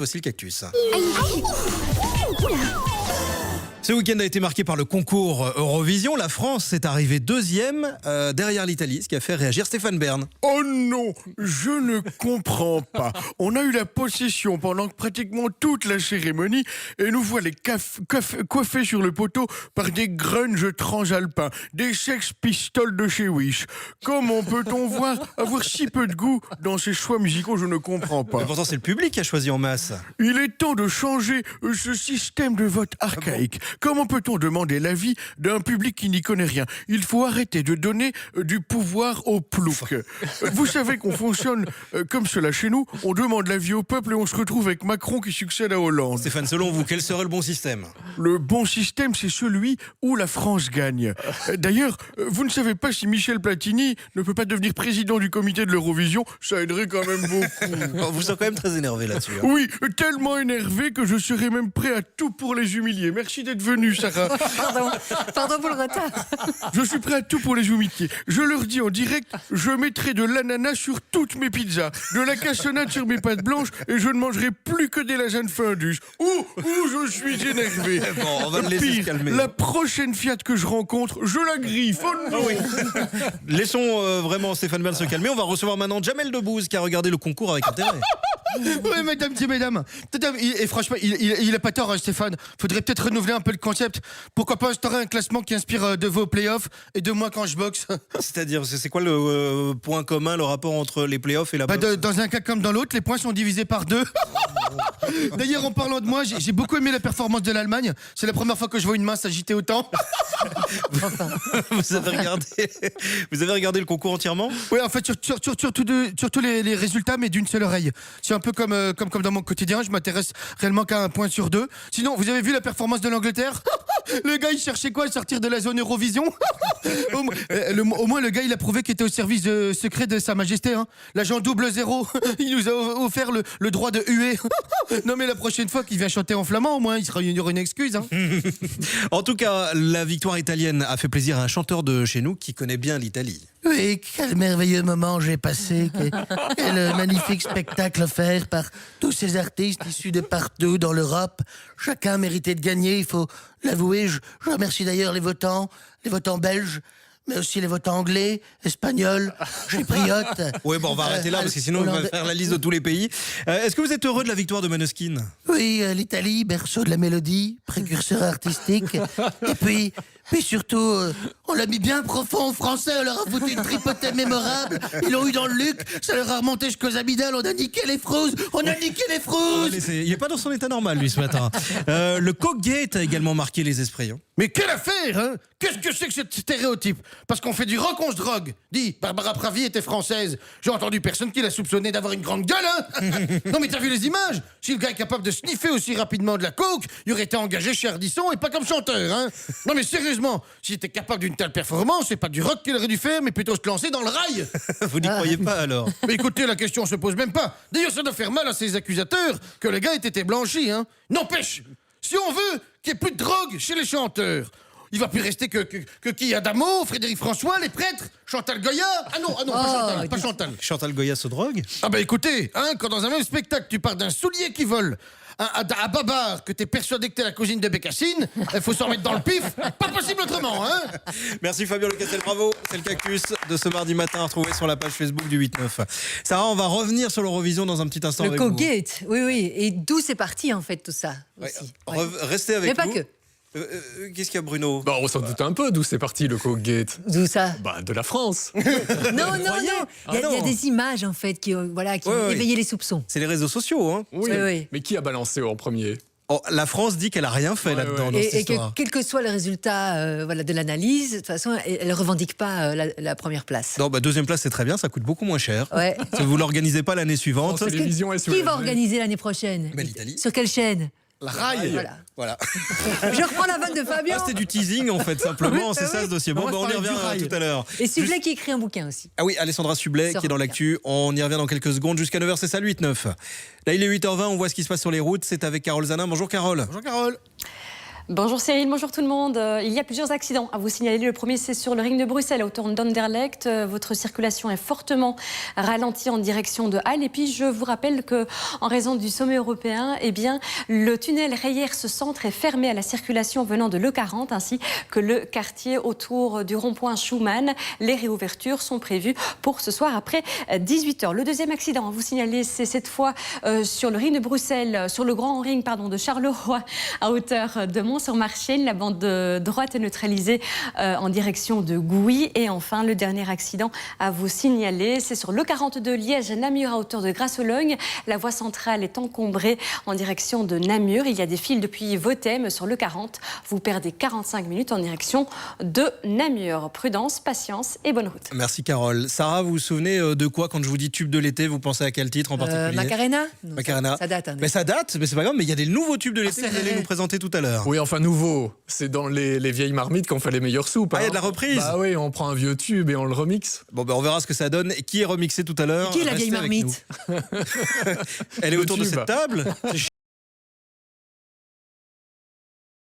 Voici le cactus. Ce week-end a été marqué par le concours Eurovision. La France est arrivée deuxième derrière l'Italie, ce qui a fait réagir Stéphane Bern. Oh non, je ne comprends pas. On a eu la possession pendant pratiquement toute la cérémonie et nous voilà coiffés sur le poteau par des grunge transalpins, des Sex Pistols de chez Wish. Comment peut-on avoir si peu de goût dans ces choix musicaux? Je ne comprends pas. Mais pourtant, c'est le public qui a choisi en masse. Il est temps de changer ce système de vote archaïque. Comment peut-on demander l'avis d'un public qui n'y connaît rien? Il faut arrêter de donner du pouvoir au plouc. Vous savez qu'on fonctionne comme cela chez nous. On demande l'avis au peuple et on se retrouve avec Macron qui succède à Hollande. Stéphane, selon vous, quel serait le bon système? Le bon système, c'est celui où la France gagne. D'ailleurs, vous ne savez pas si Michel Platini ne peut pas devenir président du comité de l'Eurovision. Ça aiderait quand même beaucoup. Vous êtes quand même très énervé là-dessus. Oui, tellement énervé que je serais même prêt à tout pour les humilier. Merci d'être venue, Sarah. Pardon pour le retard. Je suis prêt à tout pour les humilier. Je leur dis en direct, je mettrai de l'ananas sur toutes mes pizzas, de la cassonade sur mes pâtes blanches et je ne mangerai plus que des lasagnes Findus. Ouh, je suis énervé. Bon, on va le laisser Pire, se calmer. la prochaine Fiat que je rencontre, je la griffe. Oh non. Laissons vraiment Stéphane Bern se calmer. On va recevoir maintenant Jamel Debbouze qui a regardé le concours avec intérêt. Oui, mesdames et mesdames. Et franchement, il a pas tort, Stéphane. Faudrait peut-être renouveler un peu le concept. Pourquoi pas instaurer un classement qui inspire de vos playoffs et de moi quand je boxe? C'est-à-dire, c'est quoi le point commun, le rapport entre les playoffs et la boxe? Dans un cas comme dans l'autre, les points sont divisés par 2. D'ailleurs, en parlant de moi, j'ai beaucoup aimé la performance de l'Allemagne. C'est la première fois que je vois une main s'agiter autant. Vous avez regardé le concours entièrement? Oui, en fait, surtout les résultats, mais d'une seule oreille. C'est un peu comme dans mon quotidien, je m'intéresse réellement qu'à un point sur 2. Sinon, vous avez vu la performance de l'Angleterre? Le gars, il cherchait quoi? Sortir de la zone Eurovision? Au moins, le gars, il a prouvé qu'il était au service secret de Sa Majesté. Hein. L'agent 00, il nous a offert le droit de huer. Non, mais la prochaine fois qu'il vient chanter en flamand, au moins, il y aura une excuse. Hein. En tout cas, la victoire italienne a fait plaisir à un chanteur de chez nous qui connaît bien l'Italie. Oui, quel merveilleux moment j'ai passé, quel magnifique spectacle offert par tous ces artistes issus de partout dans l'Europe. Chacun méritait de gagner, il faut l'avouer. Je remercie d'ailleurs les votants belges, mais aussi les votants anglais, espagnols, chypriotes. Oui, bon, on va arrêter là parce que sinon on va faire la liste de tous les pays. Est-ce que vous êtes heureux de la victoire de Maneskin? Oui, l'Italie, berceau de la mélodie, précurseur artistique. Et puis surtout, on l'a mis bien profond aux Français, on leur a foutu une tripotée mémorable. Ils l'ont eu dans le Luc, ça leur a remonté jusqu'aux amygdales, on a niqué les frouses, Il n'est pas dans son état normal, lui, ce matin. Le Coke-Gate a également marqué les esprits. Hein. Mais quelle affaire, hein? Qu'est-ce que c'est que ce stéréotype? Parce qu'on fait du rock, on se drogue. Dis, Barbara Pravi était française. J'ai entendu personne qui l'a soupçonnée d'avoir une grande gueule, hein? Non mais t'as vu les images? Si le gars est capable de sniffer aussi rapidement de la coke, il aurait été engagé chez Ardisson et pas comme chanteur, hein? Non mais sérieusement, s'il était capable d'une telle performance, c'est pas du rock qu'il aurait dû faire, mais plutôt se lancer dans le rail. Vous n'y croyez pas, alors? Mais écoutez, la question se pose même pas. D'ailleurs, ça doit faire mal à ces accusateurs que le gars ait été blanchi, hein? N'empêche, si on veut qu'il n'y ait plus de drogue chez les chanteurs, il va plus rester que qui? Adamo, Frédéric François, les prêtres, Chantal Goya? Ah non, pas Chantal. Chantal Goya se drogue? Ah bah écoutez, hein, quand dans un même spectacle tu parles d'un soulier qui vole, à Babar, que t'es persuadé que t'es la cousine de Bécassine, il faut s'en mettre dans le pif, pas possible autrement, hein. Merci Fabien Le Castel, bravo. C'est le cactus de ce mardi matin, retrouvé sur la page Facebook du 8-9. Sarah, on va revenir sur l'Eurovision dans un petit instant. Le avec vous. Coke-Gate, oui. Et d'où c'est parti, en fait, tout ça aussi. Ouais. Restez avec Mais nous. pas que. Qu'est-ce qu'il y a, Bruno? Bah, on s'en doute un peu d'où c'est parti le Coke-Gate. D'où ça? Bah, de la France. Non. Il y non. a des images, en fait, qui ont Ouais. éveillé les soupçons. C'est les réseaux sociaux. Hein. Oui. Mais qui a balancé en premier? Oh, la France dit qu'elle a rien fait là-dedans, dans cette Et que, histoire. quel que soit le résultat de l'analyse, de toute façon, elle ne revendique pas la première place. Non, deuxième place, c'est très bien, ça coûte beaucoup moins cher. Ouais. Si vous l'organisez pas l'année suivante. France Télévisions est sous Qui la va main. organiser l'année prochaine? l'Italie. Sur quelle chaîne? La rail. Voilà. Voilà. Je reprends la vanne de Fabien. Ah, c'était du teasing en fait, simplement. C'est ça ce dossier. Bon, On va on y parler revient du rail. tout à l'heure. Et Sublet qui écrit un bouquin aussi. Ah oui, Alessandra Sublet Ça qui est dans revient. l'actu. On y revient dans quelques secondes. Jusqu'à 9h, c'est ça le 8-9. Là, il est 8h20. On voit ce qui se passe sur les routes. C'est avec Carole Zanin. Bonjour Carole. Bonjour Carole. Bonjour Cyril, bonjour tout le monde. Il y a plusieurs accidents à vous signaler. Le premier, c'est sur le ring de Bruxelles, à hauteur d'Anderlecht. Votre circulation est fortement ralentie en direction de Halle. Et puis, je vous rappelle que, en raison du sommet européen, eh bien, le tunnel Reyers-Centre est fermé à la circulation venant de l'E40, ainsi que le quartier autour du rond-point Schumann. Les réouvertures sont prévues pour ce soir après 18h. Le deuxième accident à vous signaler, c'est cette fois sur le ring de Bruxelles, sur le grand ring de Charleroi, à hauteur de Mont-sur-Marchienne. La bande de droite est neutralisée en direction de Gouy. Et enfin, le dernier accident à vous signaler, c'est sur l'E42 Liège-Namur, à hauteur de Grasse-Ologne. La voie centrale est encombrée en direction de Namur. Il y a des files depuis Vothem sur l'E40. Vous perdez 45 minutes en direction de Namur. Prudence, patience et bonne route. Merci Carole. Sarah, vous vous souvenez de quoi quand je vous dis tube de l'été? Vous pensez à quel titre en particulier? Macarena. Non, Macarena. Ça date. Mais ça date, mais c'est pas grave, mais il y a des nouveaux tubes de l'été que vous allez nous présenter tout à l'heure. Oui, enfin nouveau. C'est dans les vieilles marmites qu'on fait les meilleures soupes. Ah, il y a de la reprise. Bah oui, on prend un vieux tube et on le remixe. Bon, ben on verra ce que ça donne. Et qui est remixé tout à l'heure? Qui est la vieille Restez avec marmite? nous. Elle est Le autour de tube. cette table.